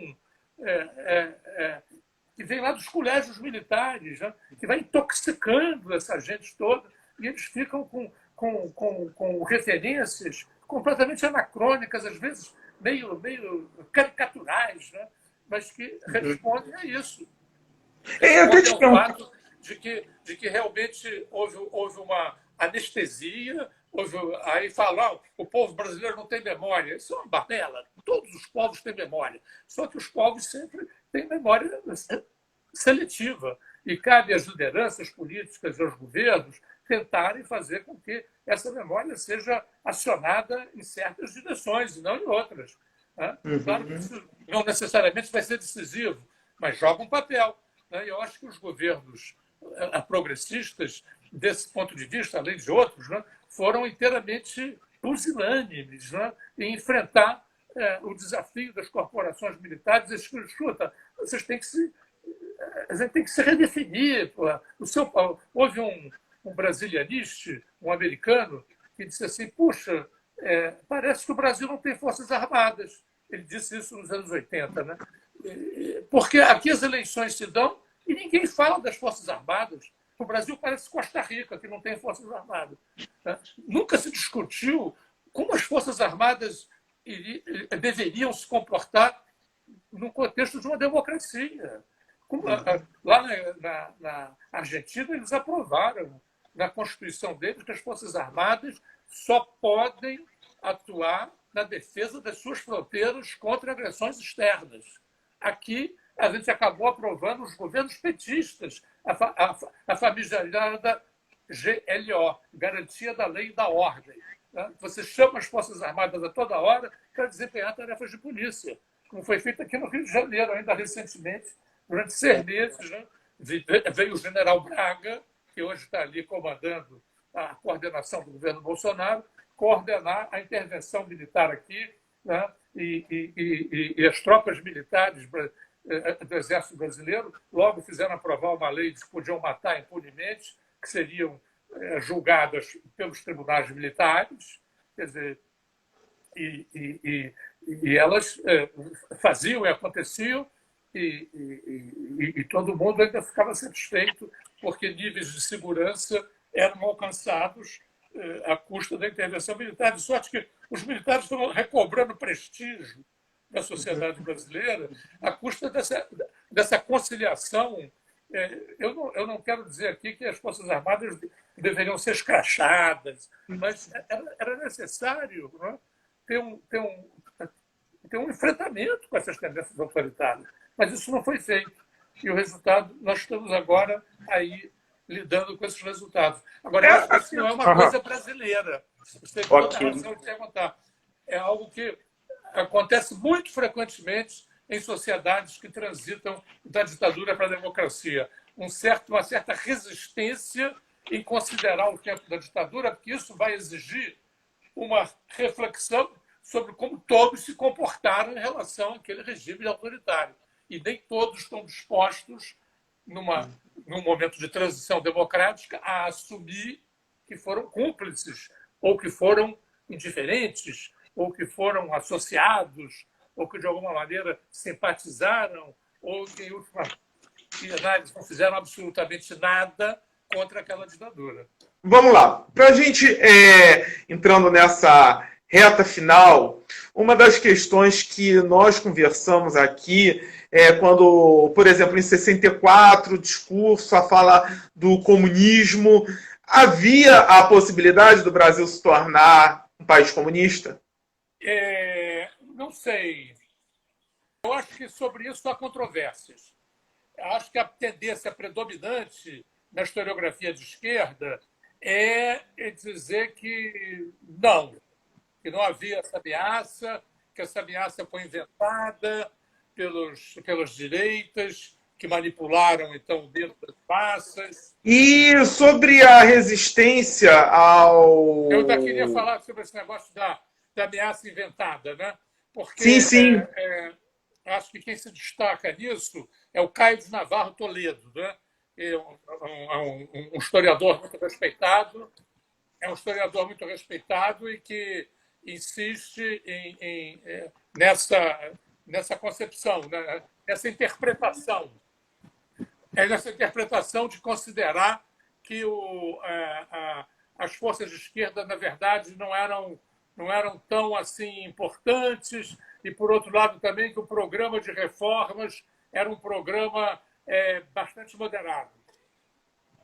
que vem lá dos colégios militares, né? Que vai intoxicando essa gente toda, e eles ficam com referências completamente anacrônicas, às vezes meio caricaturais, né? Mas que respondem a isso. Respondem ao fato de que realmente houve uma anestesia, aí falam, o povo brasileiro não tem memória. Isso é uma balela. Todos os povos têm memória. Só que os povos sempre têm memória seletiva. E cabe às lideranças políticas e aos governos tentarem fazer com que essa memória seja acionada em certas direções e não em outras. Né? Claro que isso não necessariamente vai ser decisivo, mas joga um papel. Né? E eu acho que os governos progressistas desse ponto de vista, além de outros, né, foram inteiramente pusilânimes, né, em enfrentar o desafio das corporações militares. Escuta, vocês têm que se, a gente tem que se redefinir. Houve um brasilianista, um americano, que disse assim: puxa, parece que o Brasil não tem forças armadas. Ele disse isso nos anos 80, né? Porque aqui as eleições se dão e ninguém fala das forças armadas. O Brasil parece Costa Rica, que não tem forças armadas. Nunca se discutiu como as forças armadas deveriam se comportar no contexto de uma democracia. Lá na Argentina, eles aprovaram na Constituição deles que as Forças Armadas só podem atuar na defesa das suas fronteiras contra agressões externas. Aqui, a gente acabou aprovando os governos petistas, a famigerada GLO, Garantia da Lei e da Ordem. Você chama as Forças Armadas a toda hora para desempenhar tarefas de polícia, como foi feito aqui no Rio de Janeiro, ainda recentemente, durante 6 meses. Né? Veio o general Braga, que hoje está ali comandando a coordenação do governo Bolsonaro, coordenar a intervenção militar aqui, né? E as tropas militares do Exército Brasileiro logo fizeram aprovar uma lei de que podiam matar impunemente, que seriam julgadas pelos tribunais militares, quer dizer, e elas faziam e aconteciam, e todo mundo ainda ficava satisfeito, porque níveis de segurança eram alcançados à custa da intervenção militar. De sorte que os militares estão recobrando prestígio da sociedade brasileira à custa dessa conciliação. Eu não quero dizer aqui que as Forças Armadas deveriam ser escrachadas, mas era necessário, né, ter um enfrentamento com essas tendências autoritárias. Mas isso não foi feito. E o resultado, nós estamos agora aí lidando com esses resultados. Agora, eu acho que isso não é uma coisa brasileira. Você tem toda a razão de perguntar. É algo que acontece muito frequentemente em sociedades que transitam da ditadura para a democracia. Uma certa resistência em considerar o tempo da ditadura, porque isso vai exigir uma reflexão sobre como todos se comportaram em relação àquele regime autoritário. E nem todos estão dispostos, num momento de transição democrática, a assumir que foram cúmplices, ou que foram indiferentes, ou que foram associados, ou que, de alguma maneira, simpatizaram, ou que, em última análise, não fizeram absolutamente nada contra aquela ditadura. Vamos lá. Para a gente, entrando nessa reta final, uma das questões que nós conversamos aqui é quando, por exemplo, em 64, o discurso, a fala do comunismo, havia a possibilidade do Brasil se tornar um país comunista? Não sei. Eu acho que sobre isso há controvérsias. Eu acho que a tendência predominante na historiografia de esquerda é dizer que não havia essa ameaça, que essa ameaça foi inventada pelas direitas, que manipularam, então, o dedo das massas. E sobre a resistência ao... Eu ainda queria falar sobre esse negócio da ameaça inventada, né? Sim, Porque sim. acho que quem se destaca nisso é o Caio de Navarro Toledo, né? Um historiador muito respeitado, e que insiste nessa concepção, né? Nessa interpretação de considerar que as forças de esquerda, na verdade, não eram tão assim importantes, e, por outro lado, também que o programa de reformas era um programa bastante moderado.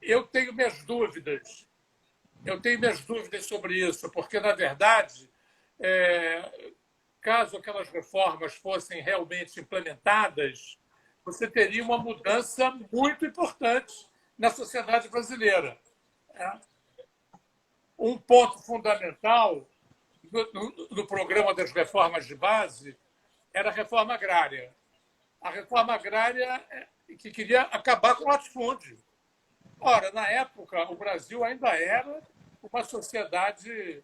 Eu tenho minhas dúvidas sobre isso, porque, na verdade, caso aquelas reformas fossem realmente implementadas, você teria uma mudança muito importante na sociedade brasileira. Um ponto fundamental no programa das reformas de base era a reforma agrária. A reforma agrária que queria acabar com o latifúndio. Ora, na época, o Brasil ainda era uma sociedade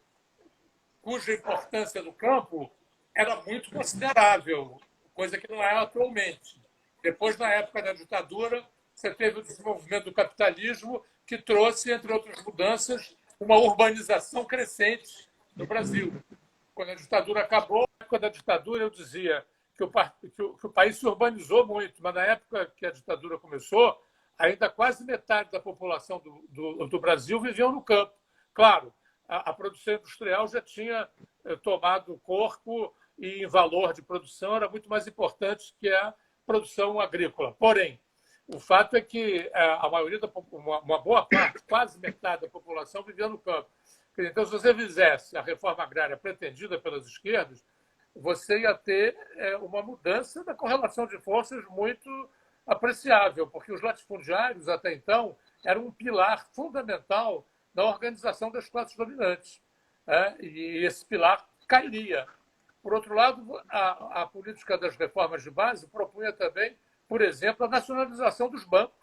cuja importância no campo era muito considerável, coisa que não é atualmente. Depois, na época da ditadura, você teve o desenvolvimento do capitalismo, que trouxe, entre outras mudanças, uma urbanização crescente no Brasil. Quando a ditadura acabou, na época da ditadura, eu dizia que o país se urbanizou muito, mas na época que a ditadura começou, ainda quase metade da população do Brasil vivia no campo. Claro, a produção industrial já tinha tomado corpo e em valor de produção era muito mais importante que a produção agrícola. Porém, o fato é que a maioria uma boa parte, quase metade da população vivia no campo. Então, se você fizesse a reforma agrária pretendida pelas esquerdas, você ia ter uma mudança da correlação de forças muito apreciável, porque os latifundiários, até então, eram um pilar fundamental na organização das classes dominantes. E esse pilar cairia. Por outro lado, a política das reformas de base propunha também, por exemplo, a nacionalização dos bancos.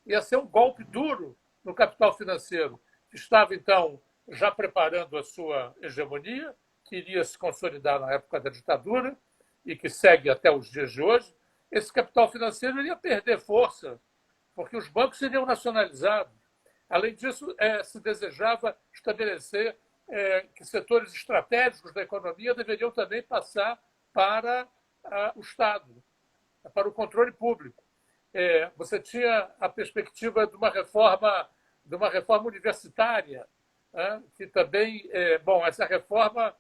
Ia ser um golpe duro no capital financeiro, que estava, então, já preparando a sua hegemonia, que iria se consolidar na época da ditadura e que segue até os dias de hoje. Esse capital financeiro iria perder força, porque os bancos seriam nacionalizados. Além disso, se desejava estabelecer que setores estratégicos da economia deveriam também passar para o Estado, para o controle público. Você tinha a perspectiva de uma reforma universitária, que também, essa reforma,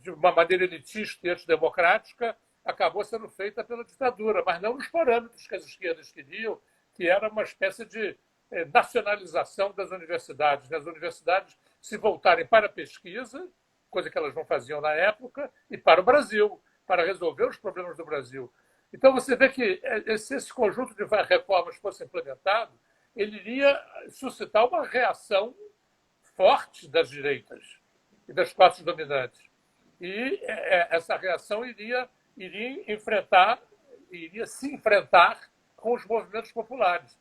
de uma maneira elitista e antidemocrática, acabou sendo feita pela ditadura, mas não nos parâmetros que as esquerdas queriam, que era uma espécie de nacionalização das universidades, né? As universidades se voltarem para a pesquisa, coisa que elas não faziam na época, e para o Brasil, para resolver os problemas do Brasil. Então, você vê que se esse conjunto de reformas fosse implementado, ele iria suscitar uma reação forte das direitas e das classes dominantes. E essa reação iria se enfrentar com os movimentos populares.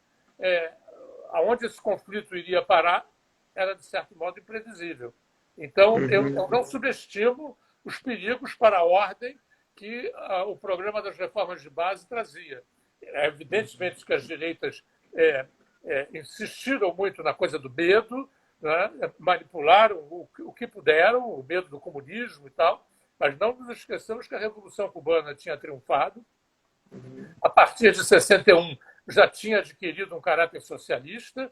Aonde esse conflito iria parar era, de certo modo, imprevisível. Então, eu não subestimo os perigos para a ordem que o programa das reformas de base trazia. Evidentemente que as direitas insistiram muito na coisa do medo, né? Manipularam o que puderam, o medo do comunismo e tal, mas não nos esqueçamos que a Revolução Cubana tinha triunfado. A partir de 61 já tinha adquirido um caráter socialista,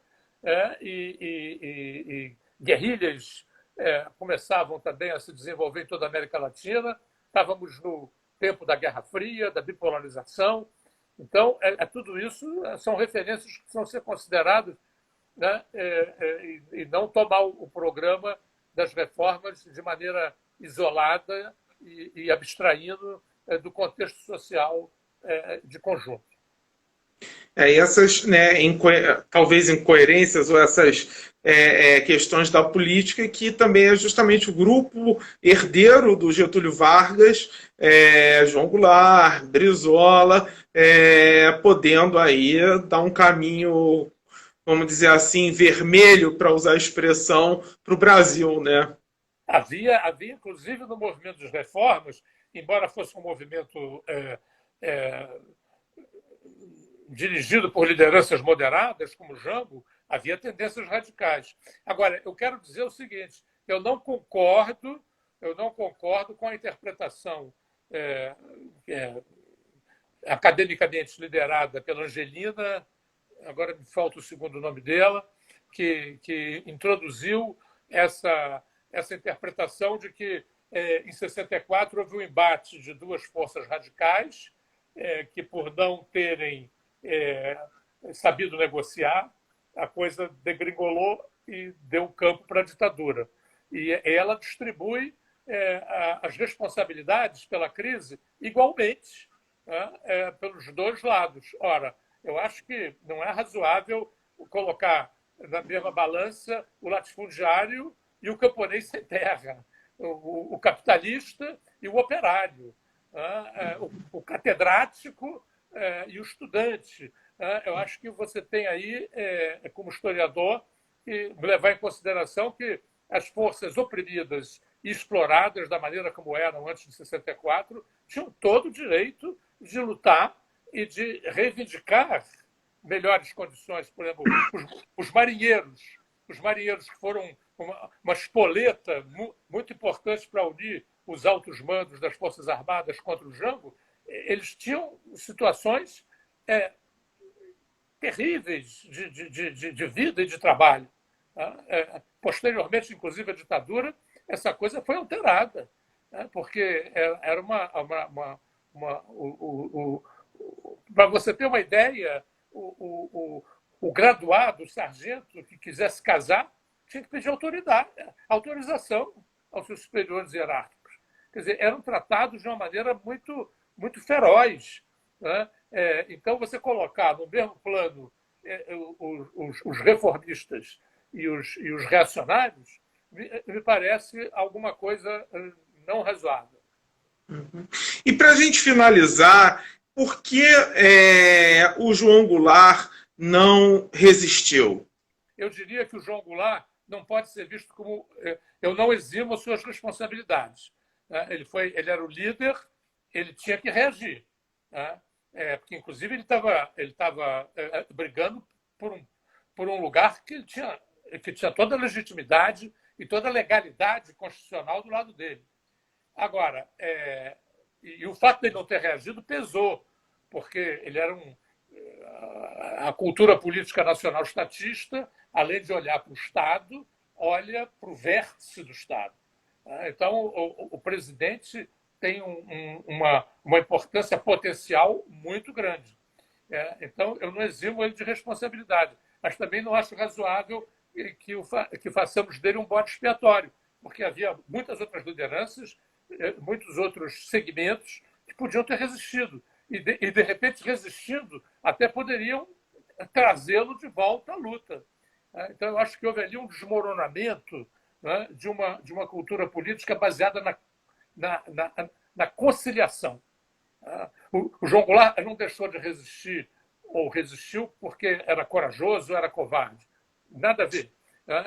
e guerrilhas começavam também a se desenvolver em toda a América Latina. Estávamos no tempo da Guerra Fria, da bipolarização. Então, tudo isso são referências que precisam ser consideradas, né? E não tomar o programa das reformas de maneira isolada e abstraindo do contexto social de conjunto. Essas, né, talvez incoerências ou essas questões da política, que também é justamente o grupo herdeiro do Getúlio Vargas, João Goulart, Brizola, podendo aí dar um caminho, vamos dizer assim, vermelho, para usar a expressão, para o Brasil, né? Havia, inclusive, no movimento das reformas, embora fosse um movimento dirigido por lideranças moderadas, como Jango, havia tendências radicais. Agora, eu quero dizer o seguinte: eu não concordo com a interpretação academicamente liderada pela Angelina, agora me falta o segundo nome dela, que introduziu essa interpretação de que, em 64, houve um embate de duas forças radicais que, por não terem sabido negociar, a coisa degringolou e deu campo para a ditadura. E ela distribui as responsabilidades pela crise igualmente, né, pelos dois lados. Ora, eu acho que não é razoável colocar na mesma balança o latifundiário e o camponês sem terra, o capitalista e o operário, o catedrático e o estudante, Eu acho que você tem aí, como historiador, que levar em consideração que as forças oprimidas e exploradas da maneira como eram antes de 64 tinham todo o direito de lutar e de reivindicar melhores condições. Por exemplo, os marinheiros que foram uma espoleta muito importante para unir os altos mandos das Forças Armadas contra o Jango, eles tinham situações terríveis de vida e de trabalho. Posteriormente, inclusive, à ditadura, essa coisa foi alterada, porque era para você ter uma ideia, o graduado, o sargento que quisesse casar, tinha que pedir autorização aos seus superiores hierárquicos. Quer dizer, eram tratados de uma maneira muito, muito feroz. Né? Então, você colocar no mesmo plano os reformistas e os reacionários, me parece alguma coisa não razoável. Uhum. E para a gente finalizar, por que o João Goulart não resistiu? Eu diria que o João Goulart não pode ser visto como... Eu não eximo as suas responsabilidades. Ele era o líder, ele tinha que reagir. Porque, inclusive, ele estava brigando por um lugar que tinha toda a legitimidade e toda a legalidade constitucional do lado dele. Agora, e o fato de ele não ter reagido pesou, porque ele era a cultura política nacional estatista, além de olhar para o Estado, olha para o vértice do Estado. Então, o presidente tem uma importância potencial muito grande. Então, eu não eximo ele de responsabilidade, mas também não acho razoável que façamos dele um bode expiatório, porque havia muitas outras lideranças, muitos outros segmentos que podiam ter resistido. E, de repente, resistindo, até poderiam trazê-lo de volta à luta. Então, eu acho que houve ali um desmoronamento, né, de uma cultura política baseada na conciliação. O João Goulart não deixou de resistir, ou resistiu porque era corajoso ou era covarde. Nada a ver.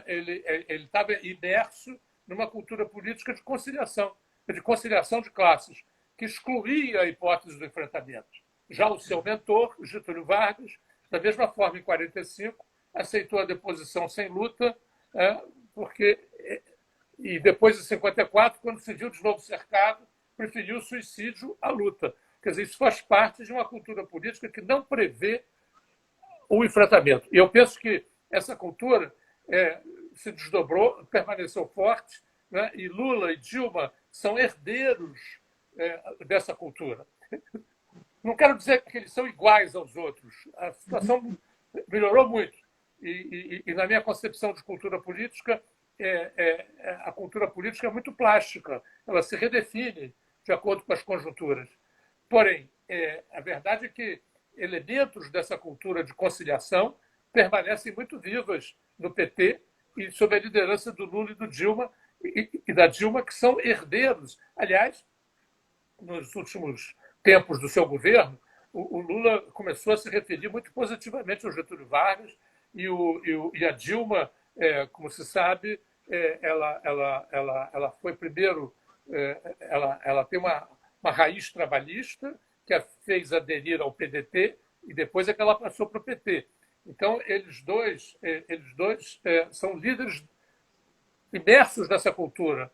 Ele estava imerso numa cultura política de conciliação de classes, que excluía a hipótese do enfrentamento. Já o seu mentor, Getúlio Vargas, da mesma forma, em 1945, aceitou a deposição sem luta, e depois de 1954, quando se viu de novo cercado, preferiu o suicídio à luta. Quer dizer, isso faz parte de uma cultura política que não prevê o enfrentamento. E eu penso que essa cultura se desdobrou, permaneceu forte, né? E Lula e Dilma são herdeiros dessa cultura. Não quero dizer que eles são iguais aos outros. A situação melhorou muito. E na minha concepção de cultura política, a cultura política é muito plástica. Ela se redefine de acordo com as conjunturas. Porém, a verdade é que elementos dessa cultura de conciliação permanecem muito vivas no PT e sob a liderança do Lula e do Dilma, e da Dilma, que são herdeiros. Aliás, nos últimos tempos do seu governo, o Lula começou a se referir muito positivamente ao Getúlio Vargas, e a Dilma, como se sabe, ela foi primeiro, ela tem uma raiz trabalhista que a fez aderir ao PDT, e depois é que ela passou para o PT. Então, eles dois são líderes imersos nessa cultura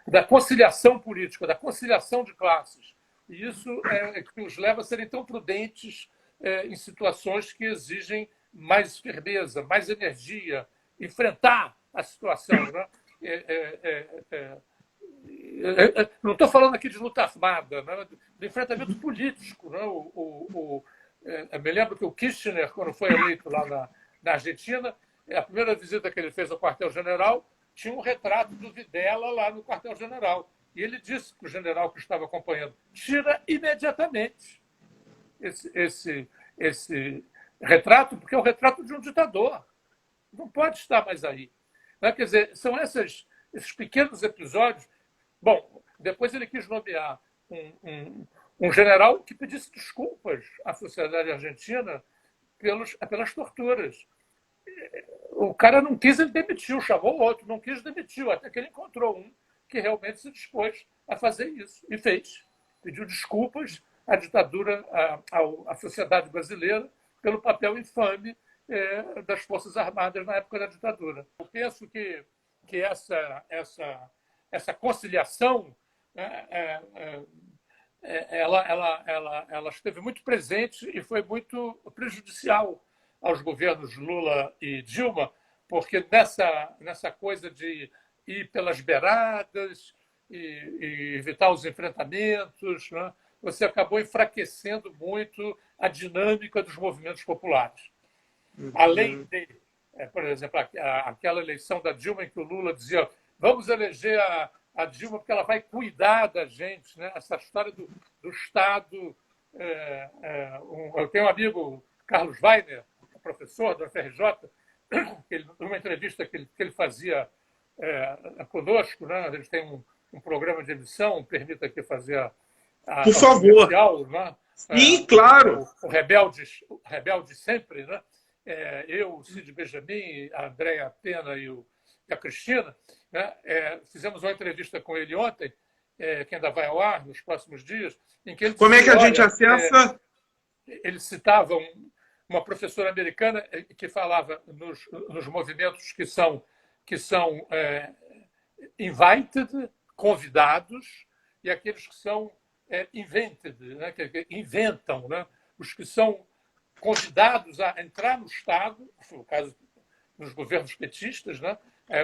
da conciliação política, da conciliação de classes. E isso é que os leva a serem tão prudentes em situações que exigem mais firmeza, mais energia, enfrentar a situação. Né? Não estou falando aqui de luta armada, né? De enfrentamento político. Né? Eu me lembro que o Kirchner, quando foi eleito lá na Argentina, a primeira visita que ele fez ao quartel-general tinha um retrato do Videla lá no quartel-general. E ele disse para o general que estava acompanhando: tira imediatamente esse retrato, porque é o retrato de um ditador. Não pode estar mais aí. Né? Quer dizer, são esses pequenos episódios. Bom, depois ele quis nomear um general que pedisse desculpas à sociedade argentina pelas torturas. O cara não quis, ele demitiu, chamou o outro, não quis, demitiu, até que ele encontrou um que realmente se dispôs a fazer isso, e fez. Pediu desculpas à ditadura, à sociedade brasileira, pelo papel infame das Forças Armadas na época da ditadura. Eu penso que essa conciliação, né, ela esteve muito presente e foi muito prejudicial aos governos Lula e Dilma, porque nessa coisa de ir pelas beiradas e evitar os enfrentamentos, né, você acabou enfraquecendo muito a dinâmica dos movimentos populares. Além de, por exemplo, aquela eleição da Dilma em que o Lula dizia: vamos eleger a Dilma porque ela vai cuidar da gente, né? Essa história do Estado. Eu tenho um amigo, Carlos Weiner, professor da UFRJ, numa entrevista que ele fazia conosco, né? Eles têm um programa de emissão, permita aqui fazer por favor. Né? Sim, claro. O Rebelde Sempre, né? Eu, o Cid Benjamin, a Andréa Pena e a Cristina, né? Fizemos uma entrevista com ele ontem, que ainda vai ao ar nos próximos dias, em que ele Como é que a gente acessa? Ele citava uma professora americana que falava nos movimentos que são invited, convidados, e aqueles que são invented, né? Que inventam, né? Os que são convidados a entrar no Estado, no caso dos governos petistas, né?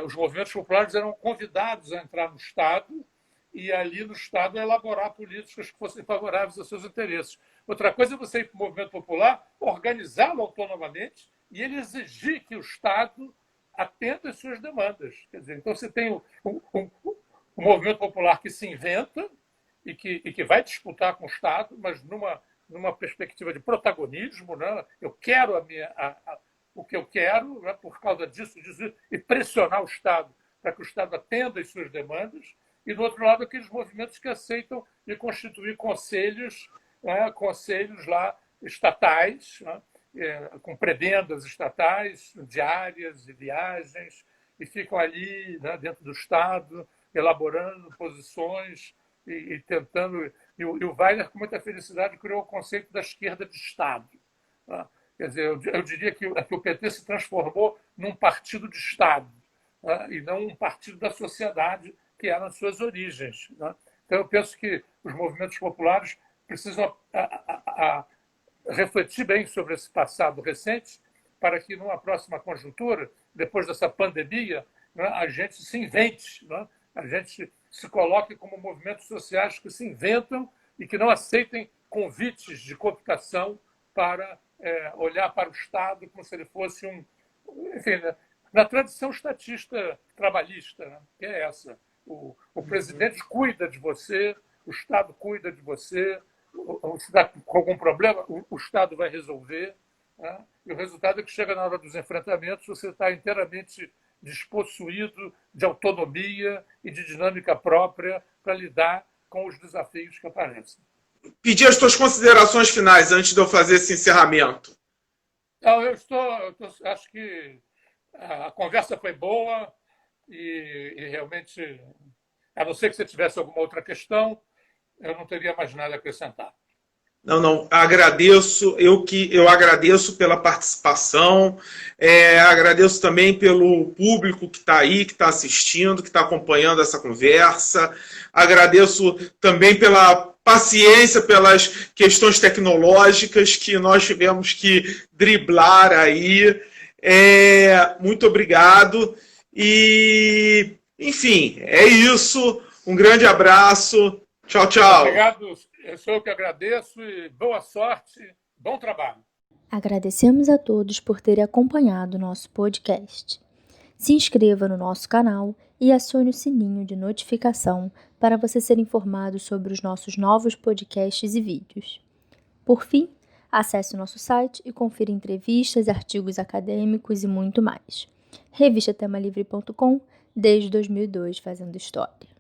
Os movimentos populares eram convidados a entrar no Estado e ali no Estado elaborar políticas que fossem favoráveis aos seus interesses. Outra coisa é você ir para o movimento popular, organizá-lo autonomamente e ele exigir que o Estado atenda às suas demandas. Quer dizer, então você tem um movimento popular que se inventa e que vai disputar com o Estado, mas numa perspectiva de protagonismo, né? Eu quero o que eu quero, né? Por causa disso, e pressionar o Estado para que o Estado atenda às suas demandas, e, do outro lado, aqueles movimentos que aceitam de constituir conselhos, né? Conselhos lá estatais, né? Com prebendas estatais, diárias e viagens, e ficam ali, né? Dentro do Estado, elaborando posições e tentando. E o Weiner, com muita felicidade, criou o conceito da esquerda de Estado. Tá? Quer dizer, eu diria que o PT se transformou num partido de Estado, tá? E não um partido da sociedade, que era nas suas origens. Tá? Então, eu penso que os movimentos populares precisam refletir bem sobre esse passado recente para que, numa próxima conjuntura, depois dessa pandemia, né, a gente se invente, né? A gente se coloque como movimentos sociais que se inventam e que não aceitem convites de cooptação para olhar para o Estado como se ele fosse enfim, né, na tradição estatista trabalhista, né, que é essa. O presidente cuida de você, o Estado cuida de você, se dá com algum problema, o Estado vai resolver, né, e o resultado é que chega na hora dos enfrentamentos, você está inteiramente despossuído de autonomia e de dinâmica própria para lidar com os desafios que aparecem. Pedir as tuas considerações finais antes de eu fazer esse encerramento. Não, acho que a conversa foi boa e realmente, a não ser que você tivesse alguma outra questão, eu não teria mais nada a acrescentar. Não, agradeço, eu agradeço pela participação, agradeço também pelo público que está aí, que está assistindo, que está acompanhando essa conversa, agradeço também pela paciência, pelas questões tecnológicas que nós tivemos que driblar aí, muito obrigado, e, enfim, é isso, um grande abraço, tchau, tchau. Obrigado. Eu sou eu que agradeço e boa sorte, bom trabalho. Agradecemos a todos por terem acompanhado o nosso podcast. Se inscreva no nosso canal e acione o sininho de notificação para você ser informado sobre os nossos novos podcasts e vídeos. Por fim, acesse o nosso site e confira entrevistas, artigos acadêmicos e muito mais. Revistatemalivre.com, desde 2002 fazendo história.